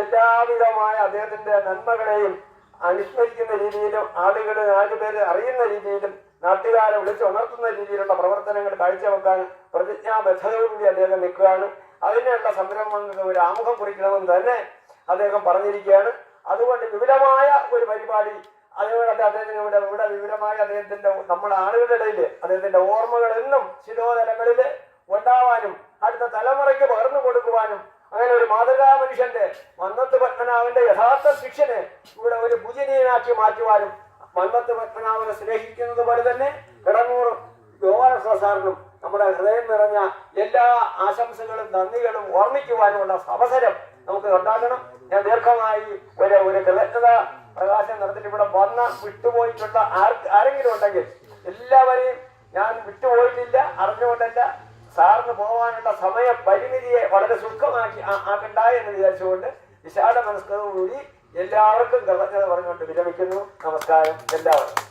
എല്ലാവിധമായ അദ്ദേഹത്തിന്റെ നന്മകളെയും അനുസ്മരിക്കുന്ന രീതിയിലും ആളുകൾ നാലുപേര് അറിയുന്ന രീതിയിലും നാട്ടുകാരെ വിളിച്ചുണർത്തുന്ന രീതിയിലുള്ള പ്രവർത്തനങ്ങൾ കാഴ്ചവെക്കാൻ പ്രതിജ്ഞാബദ്ധതയോടുകൂടി അദ്ദേഹം നിൽക്കുകയാണ്. അതിനുള്ള സംരംഭങ്ങൾക്ക് ഒരു ആമുഖം കുറിക്കണമെന്ന് തന്നെ അദ്ദേഹം പറഞ്ഞിരിക്കുകയാണ്. അതുകൊണ്ട് വിപുലമായ ഒരു പരിപാടി അതുകൊണ്ട് അദ്ദേഹത്തിന് ഇവിടെ വിപുലമായ അദ്ദേഹത്തിന്റെ നമ്മുടെ ആളുകളുടെ ഇടയിൽ അദ്ദേഹത്തിന്റെ ഓർമ്മകൾ എന്നും ശിരോതലങ്ങളിൽ ഉണ്ടാവാനും അടുത്ത തലമുറയ്ക്ക് പകർന്നു കൊടുക്കുവാനും അങ്ങനെ ഒരു മാതൃകാ മനുഷ്യന്റെ മന്നത്ത് പത്മനാഭന്റെ യഥാർത്ഥ ശിക്ഷനെ ഇവിടെ ഒരു പൂജനീയനാക്കി മാറ്റുവാനും മന്നത്ത് പത്മനാഭനെ സ്നേഹിക്കുന്നത് പോലെ തന്നെ കിടങ്ങൂർ ഗോപാലകൃഷ്ണ സാറിനും നമ്മുടെ ഹൃദയം നിറഞ്ഞ എല്ലാ ആശംസകളും നന്ദികളും ഓർമ്മിക്കുവാനുമുള്ള അവസരം നമുക്ക് ഉണ്ടാകണം. ഞാൻ ദീർഘമായി ഒരു കൃതജ്ഞത പ്രകാശനം നടത്തിയിട്ട് ഇവിടെ വന്ന വിട്ടുപോയിട്ടുള്ള ആരെങ്കിലും ഉണ്ടെങ്കിൽ എല്ലാവരെയും ഞാൻ വിട്ടുപോയിട്ടില്ല, അറിഞ്ഞുകൊണ്ടല്ല. സാറിന് പോകാനുള്ള സമയ പരിമിതിയെ വളരെ സുഖമാക്കി ആക്കണ്ട എന്ന് വിചാരിച്ചുകൊണ്ട് വിശാല മനസ്കോടുകൂടി എല്ലാവർക്കും കൃതജ്ഞത പറഞ്ഞുകൊണ്ട് വിരമിക്കുന്നു. നമസ്കാരം എല്ലാവർക്കും.